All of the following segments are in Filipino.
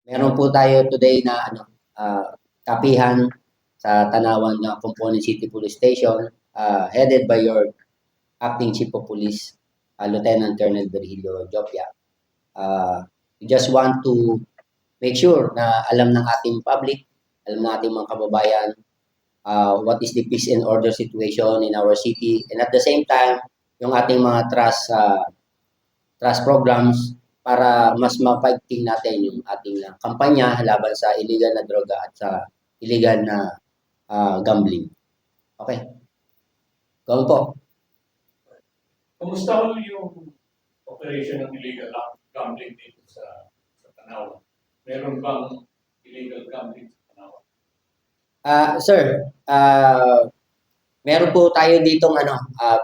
Meron po tayo today na kapihan sa Tanawan na Component City Police Station, headed by your Acting Chief of Police, Lieutenant Colonel Virgilio Jopia. We just want to make sure na alam ng ating public, alam ng ating mga kababayan, what is the peace and order situation in our city, and at the same time, yung ating mga trust programs para mas mapaigting natin yung ating kampanya laban sa illegal na droga at sa illegal na gambling. Okay. Gawin po. Kumusta ho yung operation ng illegal gambling dito sa Tanawan? Meron bang illegal gambling sa Tanawan? Sir, meron po tayo ditong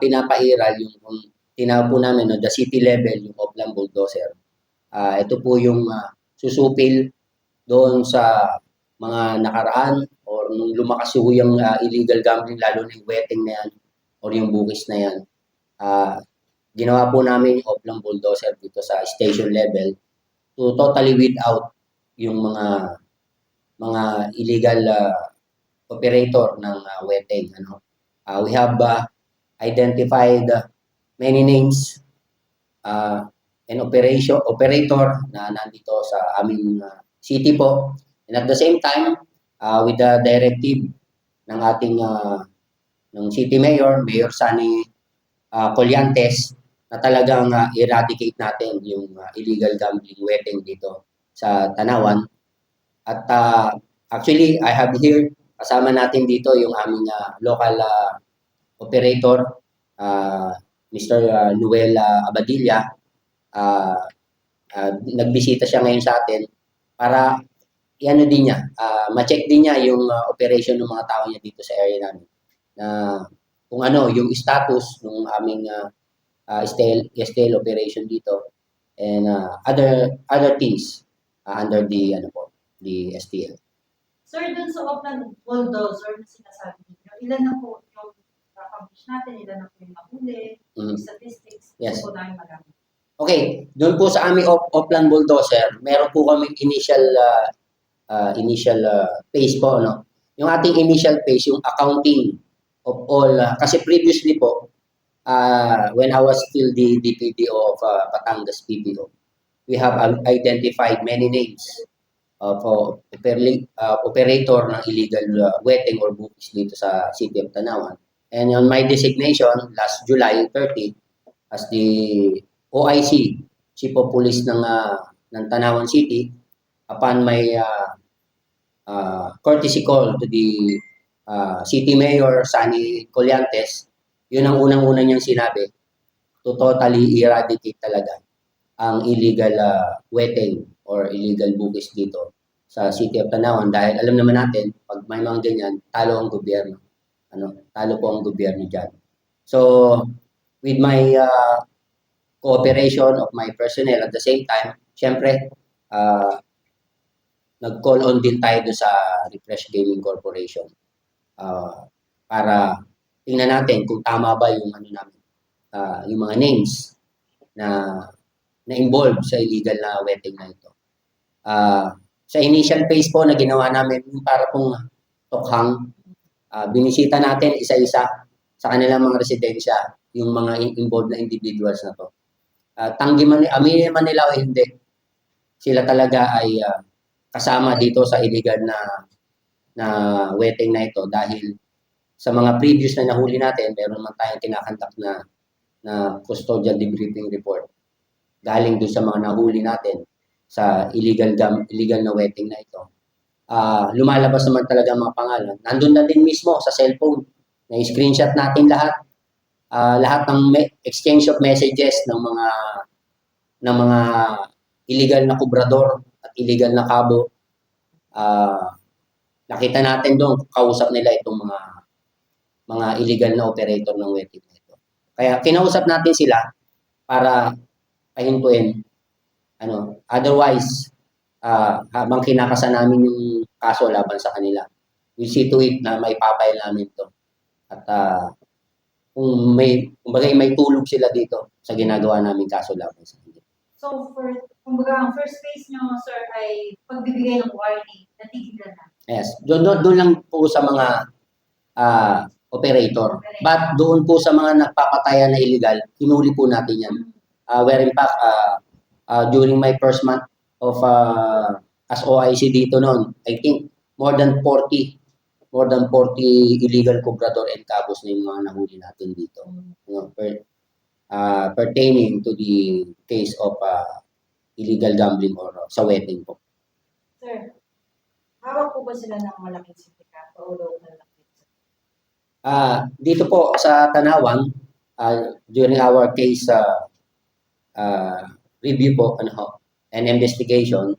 pinapairal yung tinawag po namin the city level, yung Oplan Bulldozer. Ito po yung susupil doon sa mga nakaraan or nung lumakas yung illegal gambling, lalo na yung wetting na yan or yung bukis na yan. Ginawa po namin yung Oplan Bulldozer dito sa station level to totally weed out yung mga illegal operator ng wetting. We have identified many names and operator na nandito sa aming city po. And at the same time, with the directive ng ating ng City Mayor, Mayor Sunny Colliantes, na talagang eradicate natin yung illegal gambling wetting dito sa Tanawan. At actually, I have here, kasama natin dito yung aming local operator, Mr. Noel Abadilla. Nagbisita siya ngayon sa atin para din niya, ma-check din niya yung operation ng mga tao niya dito sa area namin. Na kung ano yung status ng aming STL operation dito and other things under the the STL. Sir, dun sa Oplan Bulldozer na sinasabi niyo, ilan na po yung na-publish natin, ilan na po yung nahuli, statistics, yes. Po namin magamit. Okay, doon po sa aming Oplan Bulldozer, meron po kami initial phase po, no? Yung ating initial phase, yung accounting of all, kasi previously po, when I was still the DPD of Batangas PPO, we have identified many names of operator ng illegal wetting or bookies dito sa City of Tanawan. And on my designation last July 30 as the OIC, Chief of Police ng Tanawan City, upon my courtesy call to the City Mayor Sunny Colliantes, yun ang unang-unang niyang sinabi, to totally eradicate talaga ang illegal wetting or illegal bookies dito sa City of Tanawan, dahil alam naman natin, pag may mga ganyan, talo ang gobyerno. Talo po ang gobyerno dyan. So, with my cooperation of my personnel at the same time, syempre, nag-call on din tayo sa Refresh Gaming Corporation para tingnan natin kung tama ba yung yung mga names na involved sa illegal na wetting na ito. Sa initial phase po na ginawa namin, para pong tokhang, binisita natin isa-isa sa kanilang mga residensya yung mga involved na individuals na to. Aminin man nila o hindi, sila talaga ay kasama dito sa illegal na wetting na ito, dahil sa mga previous na nahuli natin, meron man tayong kinakantak na custodial debriefing report galing doon sa mga nahuli natin sa illegal na wetting na ito. Lumalabas naman talaga mga pangalan. Nandun na din mismo sa cellphone. Na-screenshot natin lahat. Lahat ng exchange of messages ng mga illegal na kubrador at illegal na kabo. Nakita natin doon, kausap nila itong mga illegal na operator ng wetting na ito. Kaya kinausap natin sila para pahintuin. Otherwise, habang kinakasa namin yung kaso laban sa kanila, we see to it na may papayal namin to. At kung may tulog sila dito sa ginagawa namin kaso laban sa kanila. So, kumbaga, ang first phase nyo, sir, ay pagbibigay ng warning, natigilan na. Yes, doon lang po sa mga operator. But doon po sa mga nagpapatayan na illegal, hinuli po natin yan. Where in fact, during my first month of as OIC dito noon, I think more than 40 illegal cobrador and cabos na yung mga nahuli natin dito. You know, pertaining to the case of illegal gambling or saweting po. Sir, hawak po ba sila ng malaking sindikato o local lang? Dito po sa Tanawan, during our case review po and investigation,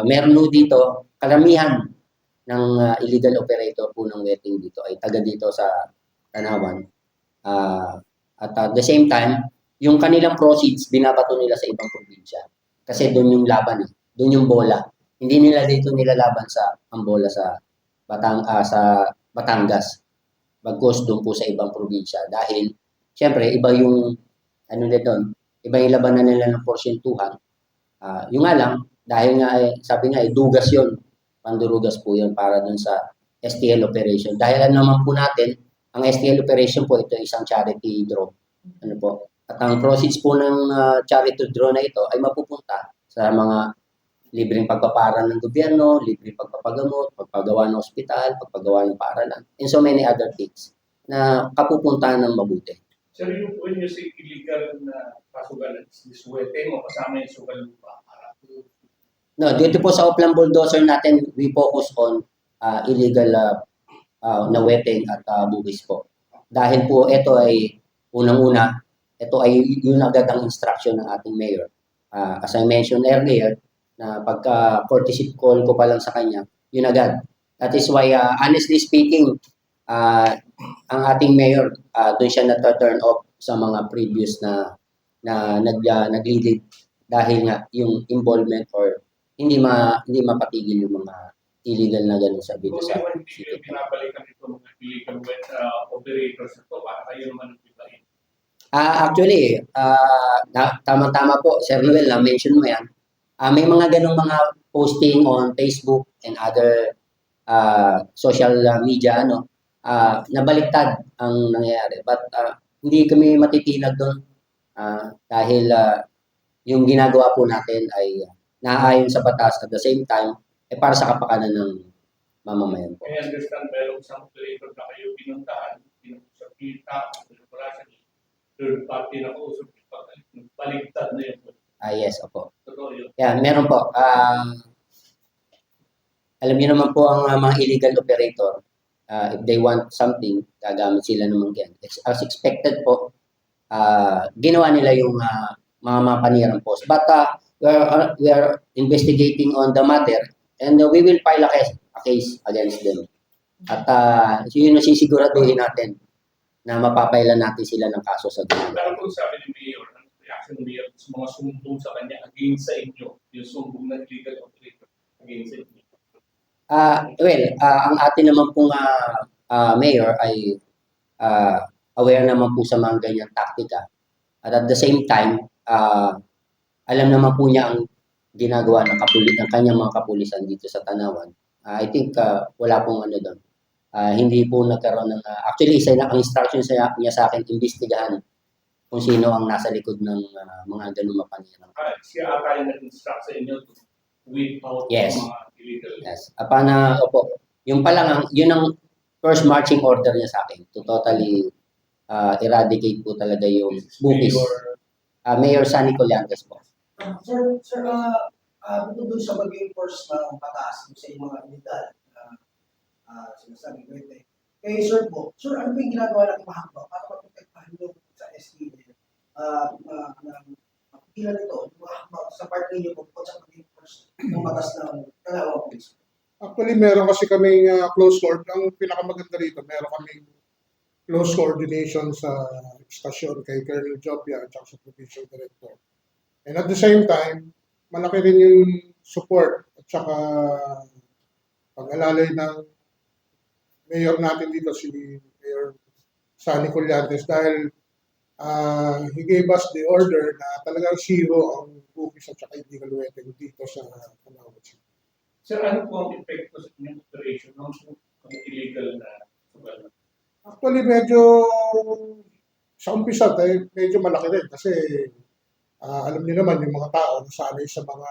meron po dito karamihan ng illegal operator po ng wetting dito ay taga dito sa Tanawan. At at the same time, yung kanilang proceeds binabato nila sa ibang probinsya. Kasi doon yung laban, doon yung bola. Hindi nila dito nilalaban ang bola sa Batangas. Bagkus doon po sa ibang probinsya dahil siyempre iba yung iba yung labanan nila ng porsyentuhan. Yung nga lang dahil nga sabi nga dugas yon, pandurugas po yun para dun sa STL operation. Dahil naman po natin ang STL operation po ito isang charity draw. At ang proceeds po ng charity draw na ito ay mapupunta sa mga libreng pagpaparal ng gobyerno, libreng pagpapagamot, pagpagawa ng ospital, pagpagawa ng paaralan, and so many other things na kapupuntahan ng mabuti. Sir, when you say illegal na pasugalan, is wetting o kasama yung sugal lupa? No, dito po sa Oplan Bulldozer natin, we focus on illegal na wetting at bugis po. Dahil po ito ay unang-una, ito ay yun agad ang instruction ng ating mayor. As I mentioned earlier, na pagka courtesy call ko pa lang sa kanya, yun agad. That is why, honestly speaking, ang ating mayor, doon siya na-turn off sa mga previous na nag-lead dahil nga yung involvement or hindi mapatigil yung mga illegal na gano'n sa dito sa Kung hindi kayo binabalikan ito mga illegal operators ito, para kayo naman ang ibahin. Actually, tama-tama po, Sir Noel, na-mention mo yan. May mga ganong mga posting on Facebook and other social media nabaliktad ang nangyayari. But hindi kami matitinag doon dahil yung ginagawa po natin ay naaayon sa batas at the same time para sa kapakanan ng mamamayan po. I understand merong isang operator na kayo pinuntahan, pinag-usap kita, wala sa third party na kausap, baliktad na yun. Yes, opo. Totoo yun. Yeah, meron po. Alam niyo naman po ang mga illegal operator, if they want something, gagamit sila ng mga yan. As expected po, ginawa nila yung mga mapanirang post. But we are investigating on the matter and we will file a case against them. At yun ang sisiguraduhin natin na mapapailan natin sila ng kaso sa ganun. Pero kung sabi ni Mayor, reaction ng Mayor sa mga sumbong sa kanya against sa inyo, yung sumbong ng illegal operator against sa inyo. Ang atin naman pong mayor ay aware naman po sa mga ganyang taktika. At the same time, alam naman po niya ang ginagawa ng kanyang mga kapulisan dito sa Tanawan. I think wala pong doon. Hindi po nagkaroon ng actually ang instruction niya sa akin imbestigahan kung sino ang nasa likod ng mga ganung mapanirang. Siya ata yung nag-instruct sa inyo to weed out Yes. mga illegal. Yes. Opo. Yung pa lang, yun ang first marching order niya sa akin to totally eradicate po talaga yung bukis. Mayor Sunny Colyantes po. Sir, bukod doon sa mag-enforce ng pataas sa mga illegal sinasabi ko ito. Kaya sir po, ano po yung ginagawa natin mahakba para maprotektahan nyo sa STL ilan ito, mahakba sa part ninyo po sa mag-enforce ng batas ng Tanawan Police? Actually, meron kasi kaming close ang pinakamaganda rito, meron kaming close coordination sa stasyon kay Colonel Jopia at sa Provincial Director. And at the same time, malaki rin yung support at saka pag-alalay ng mayor natin dito, si Mayor Sunny Colyantes, dahil he gave us the order na talagang zero ang bookies at saka illegal wedding dito sa Tanawan City. Sir, ano po ang epekto sa inyong operation ng illegal na sugal? Actually, medyo sa umpisa, medyo malaki rin kasi alam niyo naman yung mga tao nasanay sa mga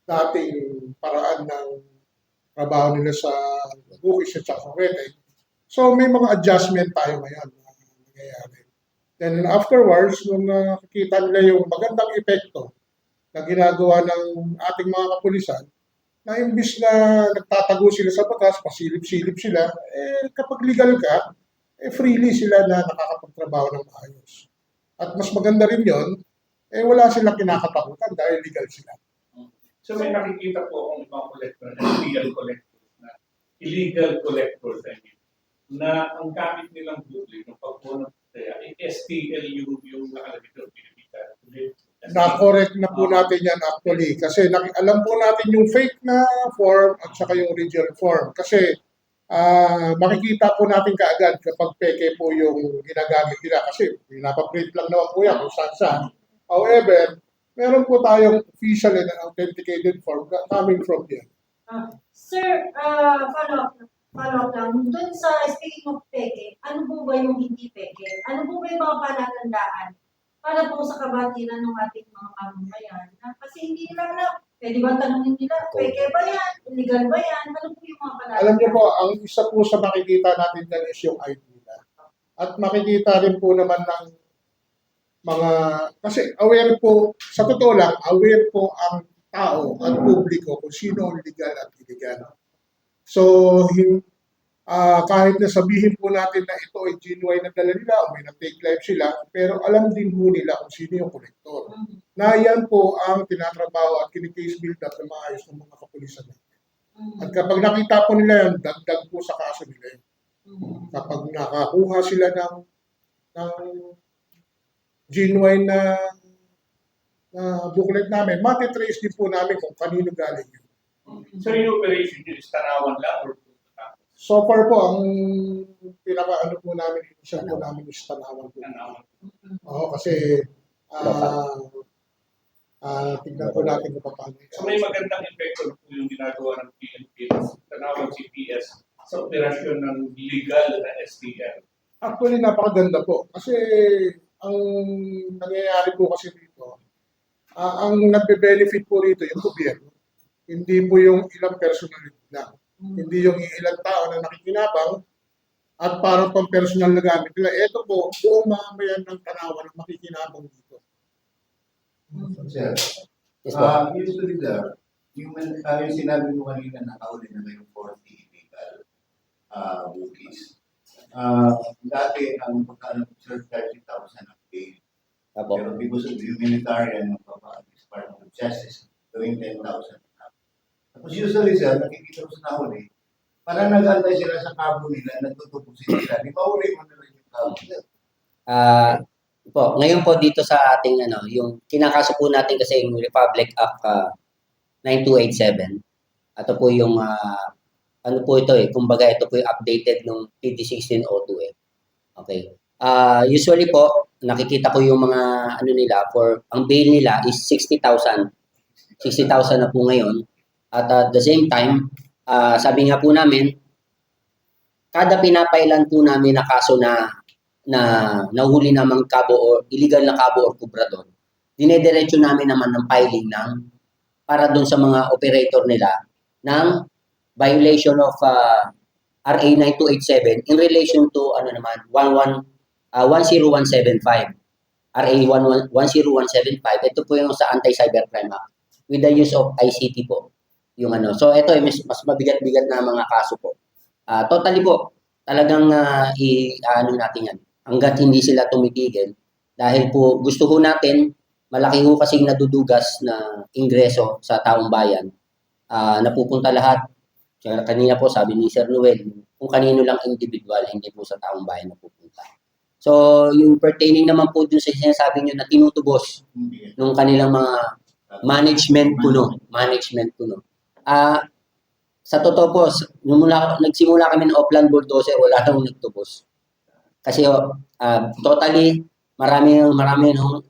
dating paraan ng trabaho nila sa bookies at saka wedding. So may mga adjustment tayo ngayon na nangyayari. Then afterwards, nung nakikita nila yung magandang epekto na ginagawa ng ating mga kapulisan, na imbis na nagtatago sila sa batas, pasilip-silip sila, kapag legal ka, freely sila na nakakapagtrabaho ng maayos. At mas maganda rin yon, wala silang kinakatakutan dahil legal sila. So may nakikita po akong ibang collector na illegal collectors, I mean, na ang gamit nilang bukli ng pagpuno kaya STL yung nakalagay doon, pinipita. Na-correct na po natin yan actually kasi alam po natin yung fake na form at saka yung original form kasi makikita po natin kaagad kapag peke po yung ginagamit nila kasi pinapaprint lang naman po yan kung saan. However, meron po tayong official and authenticated form coming from here. Sir, follow up lang. Doon sa speaking of peke, ano po ba yung hindi peke? Ano po ba yung mga palatandaan para po sa kabatiran ng ating mga mamamayan? Kasi hindi nila alam. Pwede ba tanongin nila, peke ba yan? Illegal ba yan? Ano po yung mga palatandaan? Alam niyo po, ang isa po sa makikita natin dyan is yung ID nila. At makikita rin po naman ng mga, kasi aware po, sa totoo lang, aware po ang tao at publiko kung sino ang legal at illegal. So, kahit na sabihin po natin na ito ay genuine na dala nila o may na-take live sila, pero alam din po nila kung sino yung kolektor. Na yan po ang tinatrabaho at kinikase build up na maayos ng mga kapulisan natin. At kapag nakita po nila yan, dagdag po sa kaso nila yun. Kapag nakakuha sila ng genuine na booklet namin, matitrace din po namin kung kanino galing yun. So yung operation nyo is Tanawan lang or So far po, ang pinaka-ano po namin, initial po namin is Tanawan po. Tanawan? Oo, kasi tignan po natin kung paano. So may magandang epekto po yung ginagawa ng PNP, Tanawan CPS sa operasyon ng legal na STL. Actually, napakaganda po. Kasi ang nangyayari po kasi dito, ang nagbe-benefit po rito yung gobyerno. Hindi po yung ilang personality lang. Hindi yung ilang tao na nakikinabang at parang pang personal na gamit nila. Ito po, buong mamamayan ng Tanawan ang makikinabang dito. Sir, Yes, po. usually yung sinabi mo kanina na nakahuli na may 40 illegal bookies. Dati ang pagkaano sir 30,000 ang bail. Apo. Pero because of the humanitarian is part of justice, gawing 10,000. Tapos usually sir, nakikita ko sa nahuli, parang nag-antay sila sa kabo nila, nagtutupusin sila. Di ba uli mo na rin yung kabo nila? Ngayon po dito sa ating yung kinakaso po natin kasi yung Republic Act 9287. Ito po yung ano po ito kumbaga ito po yung updated nung PD 1602 Okay. Usually po nakikita ko yung mga ano nila ang bail nila is 60,000. 60,000 na po ngayon. At at the same time, sabi nga po namin, kada pinapailan po namin na kaso na nahuli namang kabo o illegal na kabo or kubrador, dinediretso namin naman ng filing para doon sa mga operator nila ng violation of RA 9287 in relation to 10175. RA 10175, ito po yung sa Anti-Cybercrime Act with the use of ICT po. So ito ay mas mabigat-bigat na mga kaso po. Totally po, talagang natin yan. Hanggat hindi sila tumitigil dahil po gusto po natin, malaki po kasing nadudugas na ingreso sa taong bayan. Napupunta lahat. Kanina po sabi ni Sir Noel, kung kanino lang individual, hindi po sa taong bayan napupunta. So yung pertaining naman po dun sa sinasabi nyo na tinutubos nung kanilang mga management puno. Sa totoo po, nagsimula kami ng Oplan Bulldozer, wala nang nagtubos. Kasi totally marami nung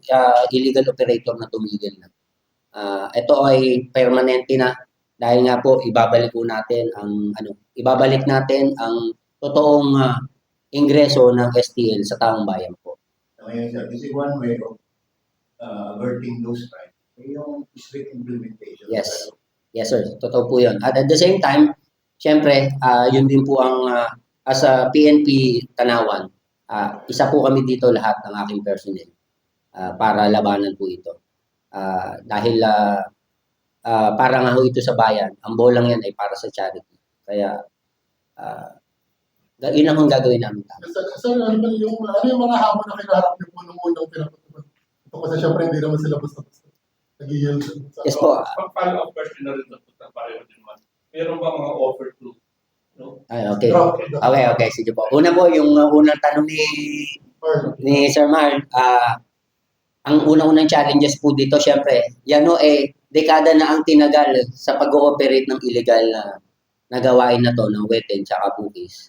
illegal operator na tumigil na. Ito ay permanente na dahil nga po ibabalik natin ang totoong ingreso ng STL sa taong bayan po. So, ngayon, sir, this is one way of averting those crimes. Yung strict implementation. Yes. Yes, sir. Totoo po yun. At the same time, syempre, yun din po ang as a PNP Tanawan, isa po kami dito lahat ng aking personnel para labanan po ito. Dahil para nga ho ito sa bayan, ang bolang yan ay para sa charity. Kaya, yun ang gagawin namin. Sir, ano yung mga hamon na kinaharap niyo po nung unang pinapatupad? Ito kasi syempre hindi naman sila basta-basta nag-yield. Yes po. Follow-up question na rin sa pareho din naman. Meron ba mga offer to, no? Ay, okay. Drop. Okay, sige po. Una po, yung unang tanong ni Sir Mar, ang unang-unang challenges po dito, syempre, yan o dekada na ang tinagal sa pag-ooperate ng illegal na gawain na to, ng weteng tsaka bukis.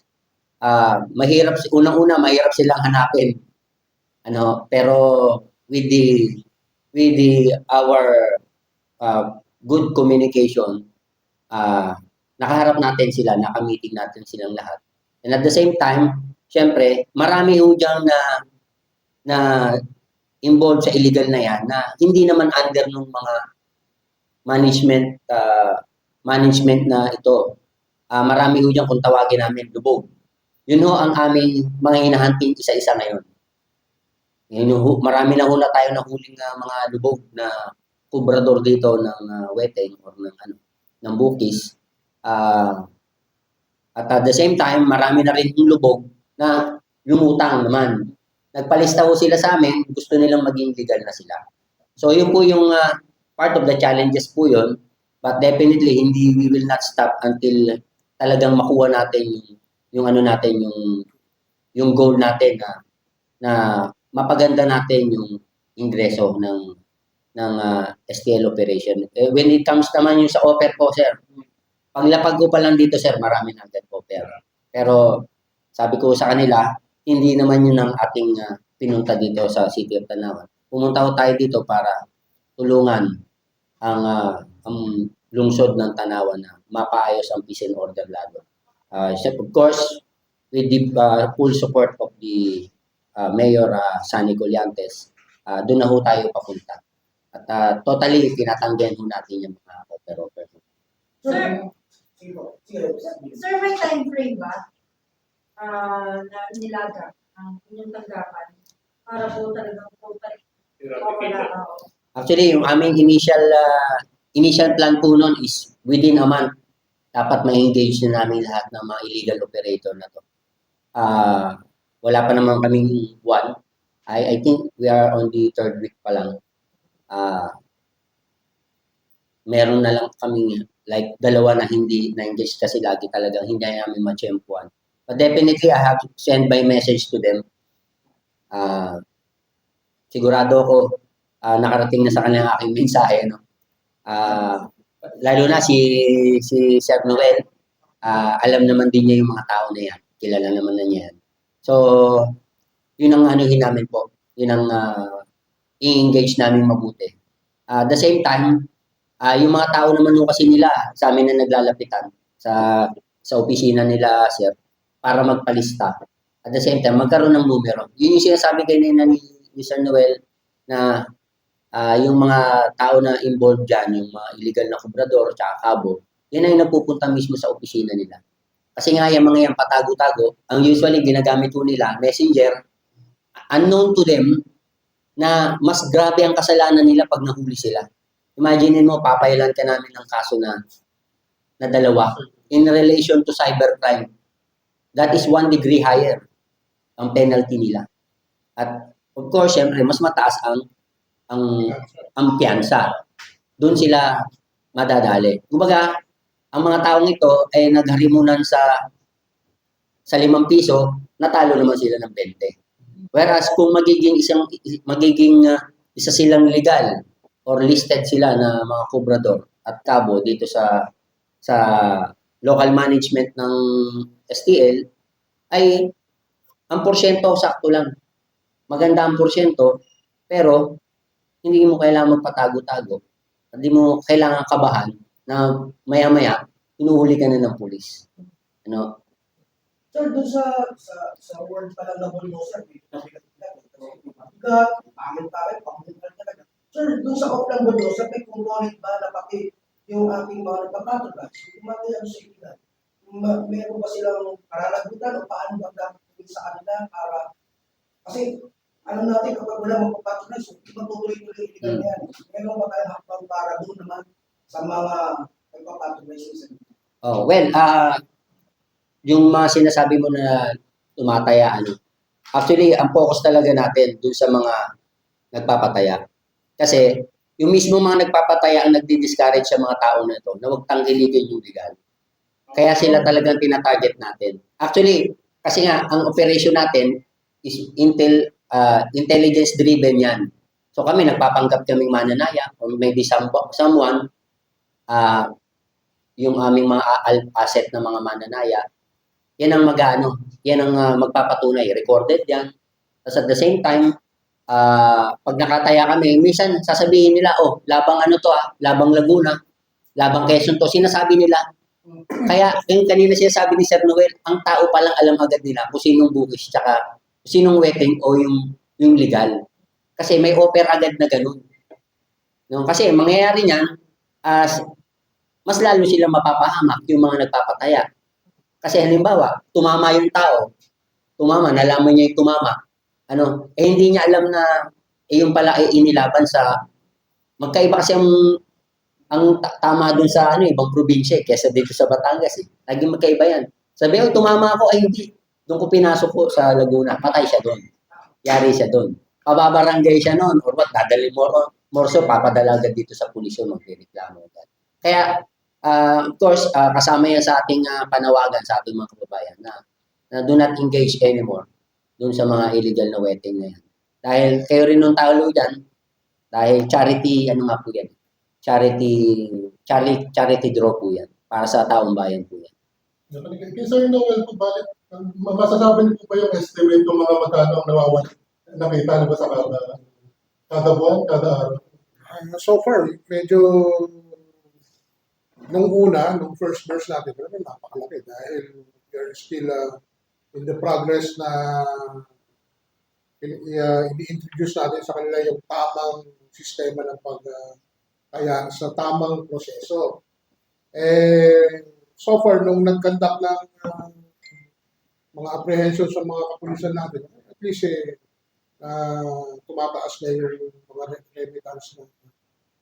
Mahirap silang hanapin. Pero with our good communication, nakaharap natin sila, nakamiting natin silang lahat. And at the same time, syempre, marami ho dyan na involved sa illegal na yan na hindi naman under ng mga management na ito. Marami ho dyan kung tawagin namin lubog. Yun ho ang aming mga hinahanting isa-isa ngayon. Marami na hula tayo ng huling mga lubog na kubrador dito ng weteng or ng bukis. At at the same time, marami na rin yung lubog na lumutang naman. Nagpalista ho sila sa amin, gusto nilang maging legal na sila. So yun po yung part of the challenges po yun. But definitely, we will not stop until talagang makuha natin yung goal natin na mapaganda natin yung ingreso ng STL operation. When it comes naman yung sa offer po, sir, paglapag ko pa lang dito, sir, marami na agad offer. Pero sabi ko sa kanila, hindi naman yun ang ating pinunta dito sa City of Tanawan. Pumunta ko tayo dito para tulungan ang lungsod ng Tanawan na mapaayos ang peace and order lalo. Of course, with the full support of the Mayor Sunny Colliantes, doon na ho tayo papunta. At totally, tinatanggihan ho natin yung mga offer. Sir, Sige. may time frame ba na nilaga ang inyong tanggapan para po talagang totally mawala? Actually, yung aming initial plan po noon is within a month, dapat ma-engage na namin lahat ng mga illegal operator na to. Wala pa naman kaming buwan. I think we are on the 3rd week pa lang. Meron na lang kaming like dalawa na hindi na-engage kasi lagi talagang hindi namin ma-champuan. But definitely, I have to send by message to them. Sigurado ako nakarating na sa kanila aking mensahe. No? Lalo na si Sir Noel, alam naman din niya yung mga tao na yan. Kilala naman na niya yan. So, yun ang anuhin namin po. Yun ang i-engage namin mabuti. At the same time, yung mga tao naman yung kasi nila sa amin na naglalapitan sa opisina nila, sir, para magpalista. At the same time, magkaroon ng numero. Yun yung sinasabi kanina ni Sir Noel na yung mga tao na involved dyan, yung mga illegal na kubrador, tsaka kabo, yan ay napupunta mismo sa opisina nila. Kasi nga yung mga yan patago-tago, ang usually ginagamit po nila, messenger, unknown to them, na mas grabe ang kasalanan nila pag nahuli sila. Imagine mo, papailan ka namin ng kaso na dalawa in relation to cybercrime. That is 1 degree higher ang penalty nila. At of course, syempre, mas mataas ang piyansa. Doon sila madadali. Kumbaga, ang mga taong ito ay nagharimunan sa 5 piso, natalo naman sila ng 20. Whereas kung magiging isa silang legal or listed sila na mga kubrador at kabo dito sa local management ng STL, ay ang porsyento sakto lang. maganda ang porsyento, pero hindi mo kailangan magpatago-tago. Hindi mo kailangan kabahan na maya-maya, hinuhuli ka na ng pulis. Ano? Sir, doon sa word pa lang na bulldozer, may nabigat-bigat. Mabigat, pangit-pangit, pangit talaga. Sir, doon sa Oplang bulldozer, may component ba na pati yung ating mga nagpapatronize, yung mga ano sa ilan, meron ba silang paralagutan o paano ba dapat sa kanila para, kasi alam natin kapag wala magpapatronize, hindi matutuloy-tuloy yung illegal na yan. Meron ba tayong hakbang para doon naman sa mga nagpapatronize sa ilan? Oh, well, yung mga sinasabi mo na tumataya, actually, ang focus talaga natin dun sa mga nagpapataya. Kasi, yung mismo mga nagpapataya ang nagdi-discourage sa mga tao na ito na huwag tangkilikin yung legal. Kaya sila talagang tinatarget natin. Actually, kasi nga, ang operation natin is intelligence-driven yan. So kami, nagpapanggap kaming mananaya or maybe someone, yung aming mga asset na mga mananaya, yan ang yan ang magpapatunay. Recorded yan. Tapos at the same time, pag nakataya kami, minsan sasabihin nila, oh, labang labang Laguna, labang Quezon to, sinasabi nila. Kaya, yung kanina sinasabi ni Sir Noel, ang tao palang alam agad nila kung sinong bukis, tsaka kung sinong wetting o yung legal. Kasi may offer agad na ganun. No? Kasi mangyayari niyan, mas lalo silang mapapahamak yung mga nagpapataya. Kasi halimbawa, tumama yung tao, nalaman niya yung tumama, hindi niya alam na yung pala ay inilaban sa, magkaiba kasi ang tama dun sa ibang probinsya kesa dito sa Batangas Laging magkaiba yan. Sabi ko, tumama ako, ay hindi. Doon ko pinasok ko sa Laguna, patay siya doon. Yari siya doon. Pababarangay siya noon, or what, dadali more so, papadala agad dito sa pulisyo, magreklamo agad. Kaya, of course, kasama yan sa ating panawagan sa ating mga kababayan na do not engage anymore dun sa mga illegal na wetting na yan. Dahil kayo rin nung talo dyan, dahil charity, po yan? Charity draw po yan. Para sa taong bayan po yan. Kaya Sir Noel po, bakit, masasabi niyo po ba yung estimate kung mga magkano ang nawawala? Nakita na ba sa kada buwan, kada araw? So far, medyo nung first verse natin, napakalaki dahil we're still in the progress na i-introduce natin sa kanila yung tamang sistema ng kaya sa tamang proseso. So far, nung nag-conduct ng mga apprehension sa mga kapulisan natin, at least tumataas na yung mga remittance na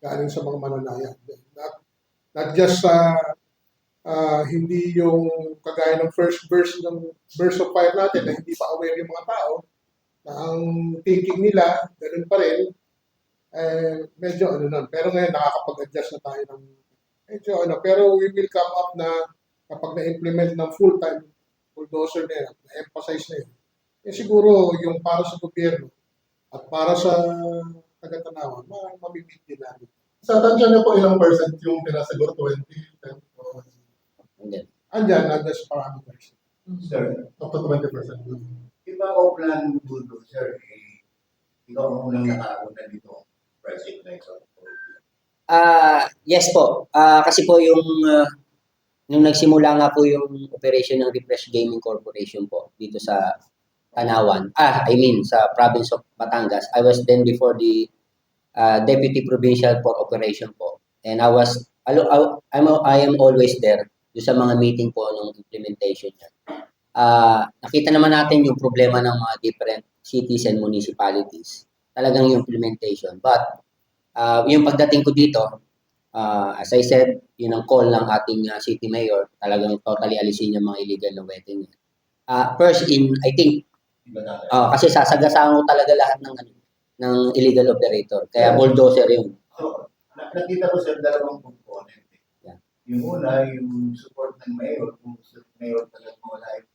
galing sa mga mananaya. Not just hindi yung kagaya ng first verse of fire natin na hindi pa aware yung mga tao na ang thinking nila, ganun pa rin, medyo Pero ngayon nakakapag-adjust na tayo ng medyo pero we will come up na kapag na-implement ng full-time bulldozer na yan, na-emphasize na yun, siguro yung para sa gobyerno at para sa taga-Tanawan, mamimit din namin. Sa tansya niyo po ilang percent yung pinasagot? 20, 10, Andyan sa parameters. Sir, up to 20%. iba Oplan bulldozer, ikaw ang unang nakakunta dito, project na ito. Yes po. Kasi po nung nagsimula nga po yung operation ng Refresh Gaming Corporation po dito sa Tanawan, sa province of Batangas. I was then before the Deputy Provincial for Operation po. And I am always there sa mga meeting po ng implementation niya. Nakita naman natin yung problema ng mga different cities and municipalities. Talagang yung implementation. But yung pagdating ko dito, as I said, yun ang call ng ating city mayor, talagang totally alisin yung mga illegal na wetting. First I think, kasi sasagasaan ko talaga lahat ng illegal operator. Kaya bulldozer yun. So, nakita ko sa dalawang component. Yeah. Yung una, yung support ng mayor, kung gusto ng mayor talaga wala yung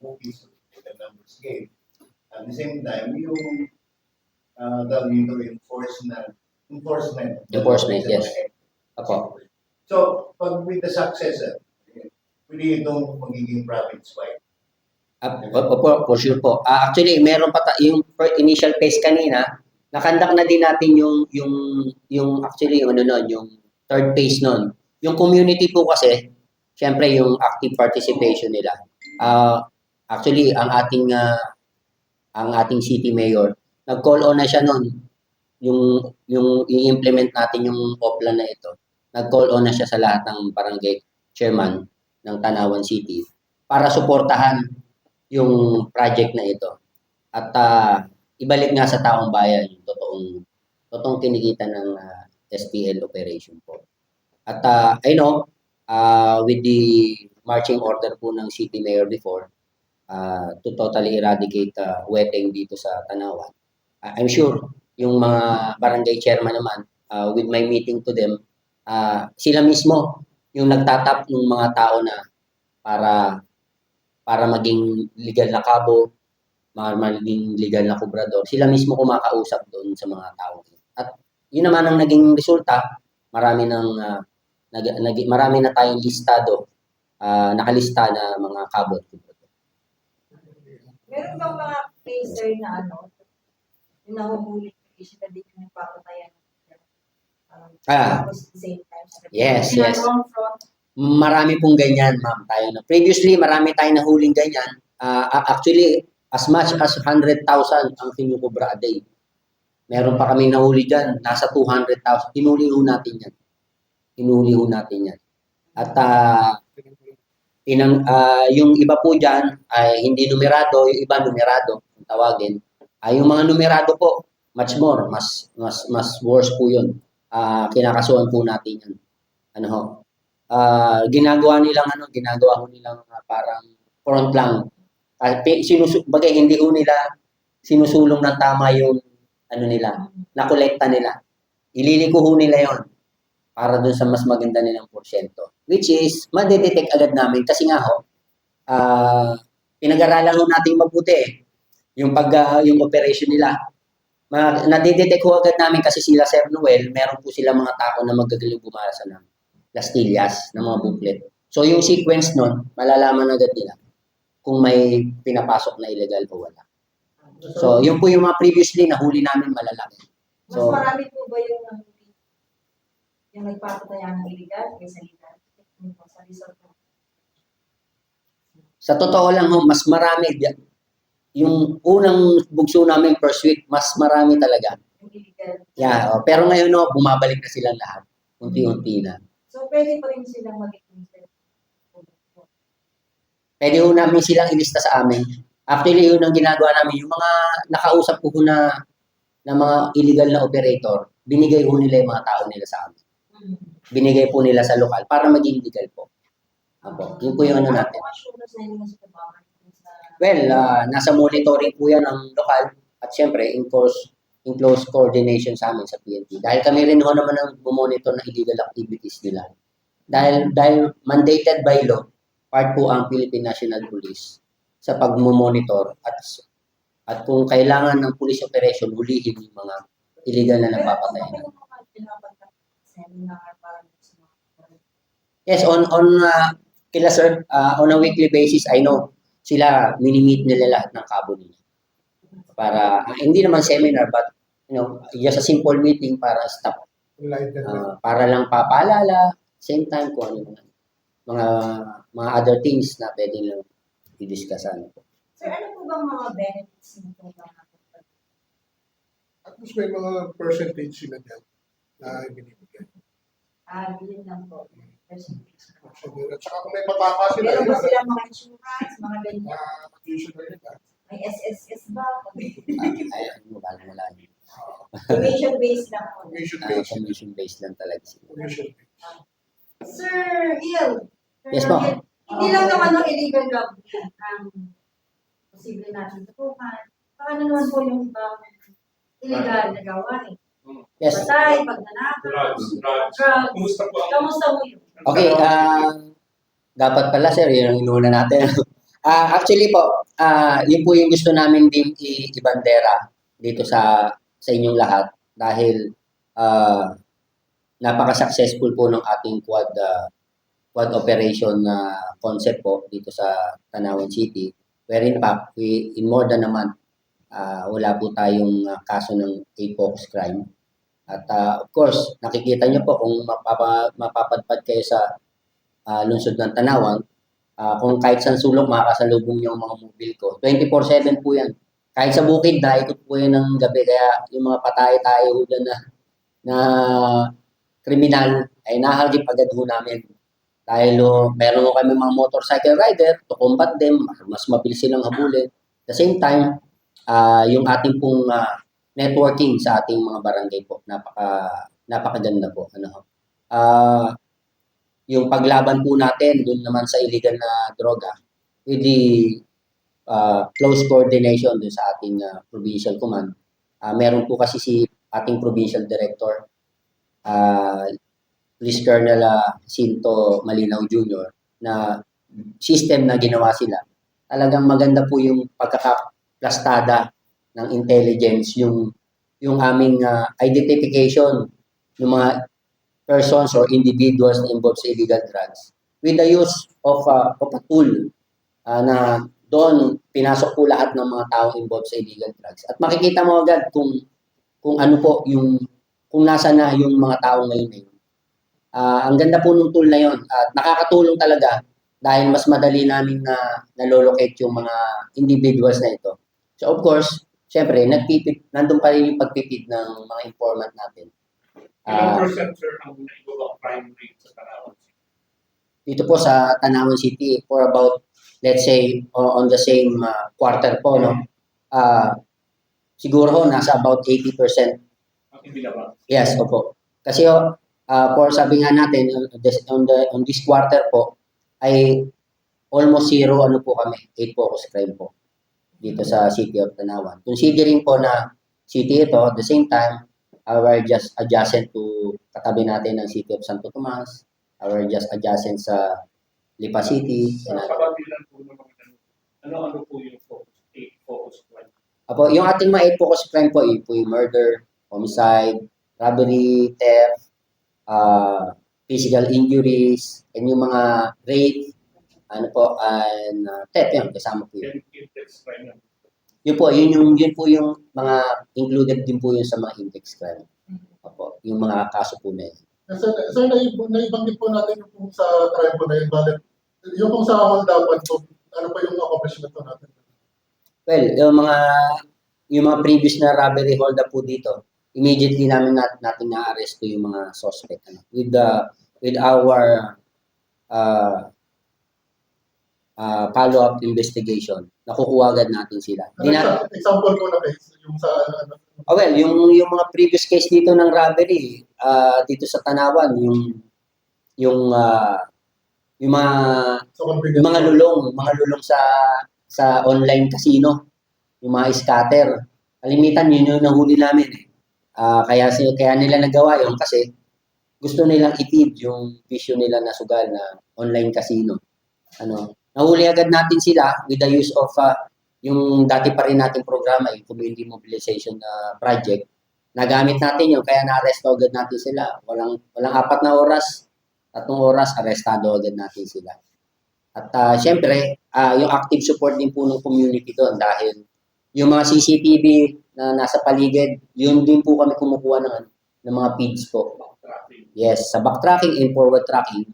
cookies of the numbers game. At the same time, yung gawin ito yung enforcement. Enforcement, yes. Ako. So, pag with the successor, pwede itong magiging province-wide. Opo, for sure po. Actually, meron pa yung initial phase kanina, nakandak na din natin yung actually yung ano nun, yung third phase nun. Yung community po kasi, syempre yung active participation nila. Actually, ang ating city mayor, nag-call on na siya nun, yung i-implement natin yung OPLAN na ito. Nag-call on na siya sa lahat ng barangay chairman ng Tanawan City para suportahan yung project na ito. At ibalik nga sa taong bayan yung totoong kinikita ng SPL operation po. At I know, with the marching order po ng city mayor before, to totally eradicate wetting dito sa Tanawan. I'm sure yung mga barangay chairman naman, with my meeting to them, sila mismo yung nagtatap ng mga tao na para maging legal na kabo, maging legal na kubrador. Sila mismo kumakausap doon sa mga tao. At yun naman ang naging resulta, marami na tayong listado, nakalista na mga kabo at kubrador. Meron bang mga caser na yung nahuhuli na din yung nagpapatayan? Tapos at the same time, Yes. ginagawang fraud. Marami pong ganyan, ma'am. Previously, marami tayong nahuling ganyan. Actually, as much as 100,000 ang kinukubra a day. Meron pa kami nahuli dyan, nasa 200,000. Hinuli ho natin yan. At yung iba po dyan ay hindi numerado, yung iba numerado, kung tawagin. Yung mga numerado po, much more, mas worse po yun. Kinakasuhan po natin yan. Ginagawa ho nilang parang front lang. Bagay hindi ho nila sinusulong ng tama yung nakolekta nila. Ililiko ho nila yon para dun sa mas maganda nilang porsyento. Which is, madedetect agad namin kasi nga ho, pinag-aralan ho natin mabuti yung operation nila. Nadedetect ho agad namin kasi sila Sir Noel, meron po sila mga tao na magagaling bumasa ng Lastillas, ng mga booklet. So yung sequence nun, malalaman agad nila kung may pinapasok na illegal o wala. So yun po yung mga previously nahuli namin malalaki. Mas So, marami po ba yung nagpapataya ng illegal kaysa legal? Sa resort po. sa totoo lang ho, mas marami. Yung unang bugso namin first week, mas marami talaga. Yung illegal. Yeah, pero ngayon ho, bumabalik na silang lahat. Unti-unti na. So, pwede pa rin silang maging Pwede ho namin silang ilista sa amin. Actually, yun ang ginagawa namin. Yung mga nakausap ko na mga illegal na operator, binigay ho nila yung mga tao nila sa amin. Binigay po nila sa lokal para maging legal po. Apo, yun po yung ano natin. Well, nasa monitoring po yan ng lokal at syempre in close coordination sa amin sa PNP. Dahil kami rin ho naman ang monitor ng illegal activities nila. Dahil mandated by law, part po ang Philippine National Police sa pagmomonitor at kung kailangan ng police operation, hulihin yung mga illegal na nagpapatay. Yes, on kila sir, on a weekly basis, I know sila minimit nila lahat ng kabo nila. Para hindi naman seminar but just a simple meeting para stop. Para lang papaalala, same time kung ano mga other things na pwede lang i-discussan. Sir, ano po bang mga benefits ng program? At least may mga percentage sila dyan na ibinibigay. Yun lang po. Percentage. At saka kung may matapa sila, Meron ba silang mga insurance, mga ganyan? usually nila. May SSS ba? Wala. Commission-based lang po. Commission-based lang talaga sila. Sir Hill. Yes, po. Hindi lang naman ng illegal gambling ang posible natin tutukan. Paano naman po yung ibang illegal na gawain? Yes. Patay, pagnanakaw, drugs. Kumusta po ang Kamusta mo yun? Okay, dapat pala sir, yun ang inuuna natin. Actually po, yun po yung gusto namin din ibandera dito sa inyong lahat dahil napaka-successful po ng ating quad operation na concept po dito sa Tanawan City where in fact, in more than a month, wala po tayong kaso ng APOX crime. At of course, nakikita niyo po kung mapapadpad kayo sa lungsod ng Tanawan, kung kahit saan sulok makakasalubong yung mga mobile ko. 24/7 po yan. Kahit sa bukid, naikot po yan ng gabi. Kaya yung mga patay-tayo dyan na kriminal ay nahagip agad ho namin. Dahil meron ho kami mga motorcycle rider to combat them, mas mabilis silang habulin. At the same time, yung ating pong networking sa ating mga barangay po, napakaganda po. Yung paglaban po natin dun naman sa illegal na droga, with the close coordination dun sa ating provincial command. Meron po kasi si ating provincial director, Police Colonel Cinto Malinaw Jr., na system na ginawa sila. Talagang maganda po yung pagkakaplastada ng intelligence, yung aming identification ng mga persons or individuals na involved sa illegal drugs with the use of a tool na doon pinasok po lahat ng mga taong involved sa illegal drugs. At makikita mo agad kung ano po kung nasa na yung mga tao ngayon. Ang ganda po ng tool na yon at nakakatulong talaga dahil mas madali namin na nalolocate yung mga individuals na ito. So of course, syempre, nandun pa rin yung pagpipid ng mga informant natin. Ilang percent, sir, ang naibabang crime rate sa Tanawan City? Dito po sa Tanawan City for about, let's say, on the same quarter po, no? Siguro ho, nasa about 80%. Ang inilabang? Yes, opo. Kasi for sabi nga natin, on this quarter po, ay almost zero po kami, 8 focus crime po dito sa City of Tanawan. Considering po na city ito, at the same time, we're just adjacent to katabi natin ng City of Santo Tomas, we're just adjacent sa Lipa City. Sa kabandilan po ng mga ano po yung focus crime? Apo, yung ating mga 8 focus crime po, yun po yung murder, homicide, robbery, theft, physical injuries, and yung mga rape, and theft, yun, kasama po yun. Index crime na. Yun po yung mga included din po yun sa mga index crime. Opo, yung mga kaso po na yun. Sir, naibanggit po natin yung sa crime po na yun, balik. Yung kung sa dapat po, ano pa yung accomplishment po natin? Well, yung mga previous na robbery hold up po dito, immediately natin na-arresto yung mga suspect with our follow-up investigation. Nakukuha agad natin sila. Example po na case, yung sa ano? Well, yung mga previous case dito ng robbery dito sa Tanawan, yung mga lulong sa online casino, yung mga scatter. Kalimitan yun yung nahuli namin eh. Kaya nila nagawa yun kasi gusto nilang itid yung vision nila na sugal na online casino. Nahuli agad natin sila with the use of yung dati pa rin nating programa, yung community mobilization project. Nagamit natin yun, kaya na-arresto agad natin sila. Walang 4 na oras, 3 oras, arestado agad natin sila. At syempre, yung active support din po ng community doon dahil yung mga CCTV na nasa paligid, yun din po kami kumukuha ng mga feeds po. Yes, sa backtracking and forward tracking,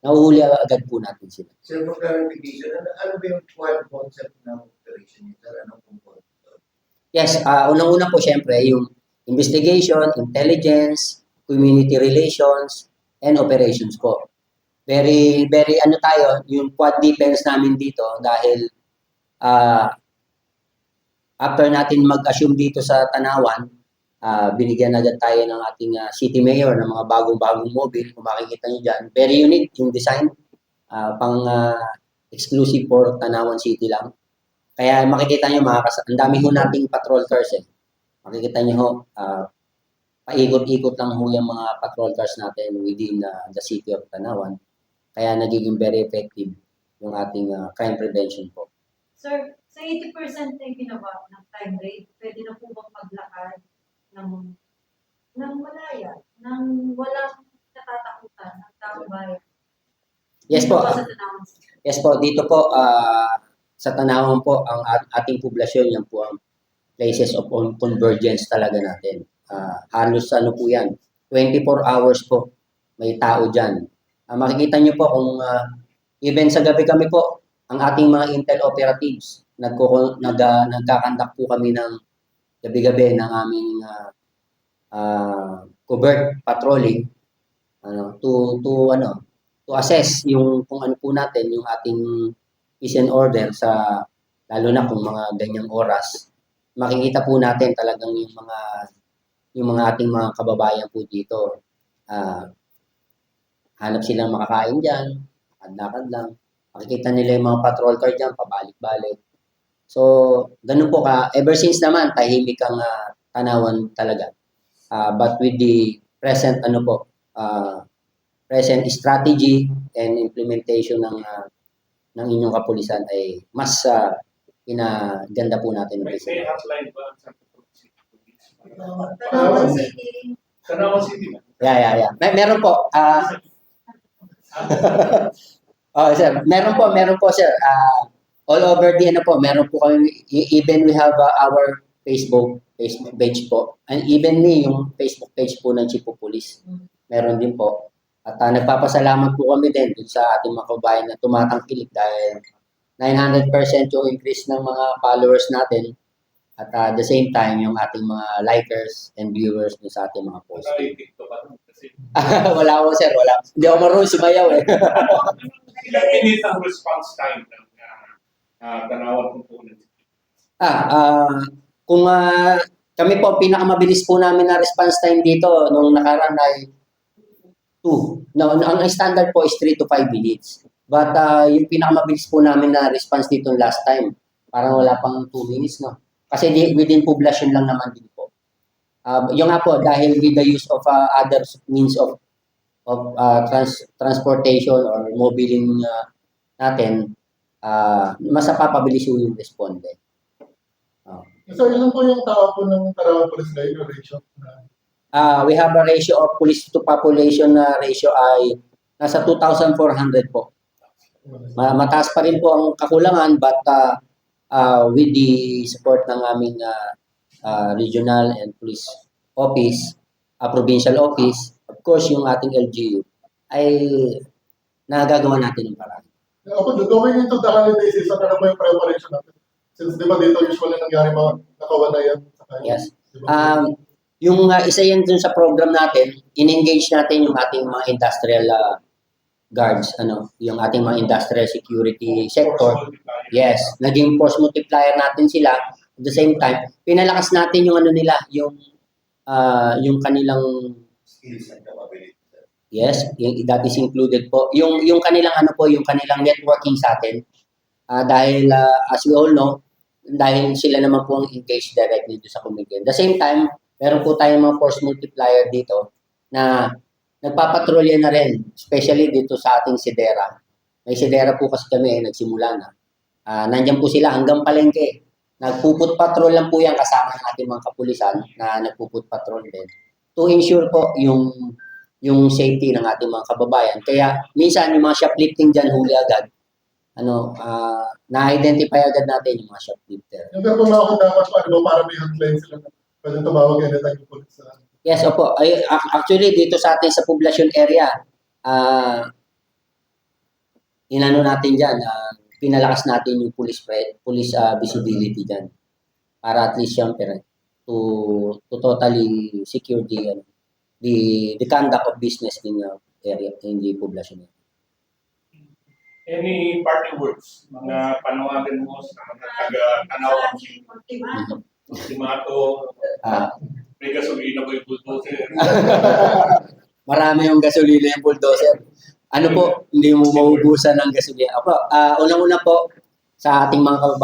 nahuhuli agad po natin sila. Sir, for clarification, ano ba yung quad concept ng operation nito? Ano pong concept? Yes, unang-una po syempre yung investigation, intelligence, community relations, and operations po. Very, very yung quad defense namin dito dahil after natin mag-assume dito sa Tanawan, binigyan agad tayo ng ating city mayor ng mga bagong-bagong mobile. Kung makikita nyo dyan, very unique yung design, pang exclusive for Tanawan City lang. Kaya makikita nyo, ang dami ho nating patrol cars eh. Makikita nyo, paikot-ikot lang ho yung mga patrol cars natin within the city of Tanawan. Kaya nagiging very effective yung ating crime prevention po. Sir, sa 80% na ginawa ng time rate, pwede na po bang maglakad ng malaya, ng walang natatakutan ng taong bayan? Yes po. Dito ba sa Tanawan City? Yes po, dito po, sa Tanawan po, ang ating poblasyon, yan po ang places of convergence talaga natin. Halos ano po yan, 24 hours po may tao dyan. Makikita nyo po kung even sa gabi kami po, ang ating mga intel operatives, nagkakandak po kami ng gabi-gabi ng aming covert patrolling to assess yung kung ano po natin yung ating peace and order sa lalo na kung mga ganyang oras. Makikita po natin talagang yung mga ating mga kababayan po dito. Hanap silang makakain diyan, lakad lang. Makikita nila yung mga patrol car diyan, pabalik-balik. So, ganun po ever since naman tahimik ang Tanawan talaga. But with the present present strategy and implementation ng inyong kapulisan ay mas pinaganda po natin. May hotline ba sa Tanawan City. Tanawan City ba? Yeah. Meron po. Sir, meron po sir. All over the meron po kami, even we have our Facebook page po. And even yung Facebook page po ng Chief of Police. Meron din po. At nagpapasalamat po kami din sa ating mga kabayan na tumatangkilik dahil 900% yung increase ng mga followers natin. At the same time, yung ating mga likers and viewers din sa ating mga posts. TikTok ba? Kasi Wala ko sir, wala. Hindi ako marunong sumayaw eh. ilang minutes ang response time ng Tanawan component? Kung kami po, pinakamabilis po namin na response time dito nung nakaraan ay 2. No, ang standard po is 3 to 5 minutes. But yung pinakamabilis po namin na response dito last time, parang wala pang 2 minutes, no? Kasi within population lang naman din po. Yung nga po, dahil with the use of other means of transportation or mobiling natin, mas napapabilis yung responde. So, ilan po yung tao po ng Tanawan Police Line ratio? We have a ratio of police to population na ratio ay nasa 2,400 po. Mataas pa rin po ang kakulangan but with the support ng aming regional and police office, provincial office, of course yung ating LGU ay nagagawa natin ng paraan. Going into the holiday season, ano ba yung preparation natin? Since di ba dito usually nangyari mga nakawanayan? Yes. Yung isa yan dun sa program natin, in-engage natin yung ating mga industrial guards, yung ating mga industrial security sector. Yes, naging force multiplier natin sila. At the same time, pinalakas natin yung nila, yung kanilang Skills and capabilities. yes, that is included po. Yung kanilang yung kanilang networking sa atin. Dahil as we all know, dahil sila naman po ang engaged directly dito sa community. At the same time, meron po tayong mga force multiplier dito na nagpapatrolya na rin, especially dito sa ating Sidera. May Sidera po kasi kami, nagsimula na. Nandyan po sila hanggang palengke. Nagpuput-patrol lang po yan kasama ng ating mga kapulisan na nagpuput-patrol din to ensure po yung safety ng ating mga kababayan. Kaya minsan yung mga shoplifting dyan huli agad. Na-identify agad natin yung mga shoplifter. Yung pero kung dapat para may hotline sila na pwede tumawag anytime yung police sa Yes, opo. Actually, dito sa ating sa population area, inano natin dyan, pinalakas natin yung police visibility dyan. Para at least syempre, to totally secure the conduct of business in the area, in the population area. Any parting words? Mga panawagan mo sa mga taga-Tanawan, Ultimato, may gasolina ba yung bulldozer? Marami yung gasolina yung bulldozer. Ano po, hindi mo maubusan ng gasolina. Unang-una po, sa ating mga kababayan,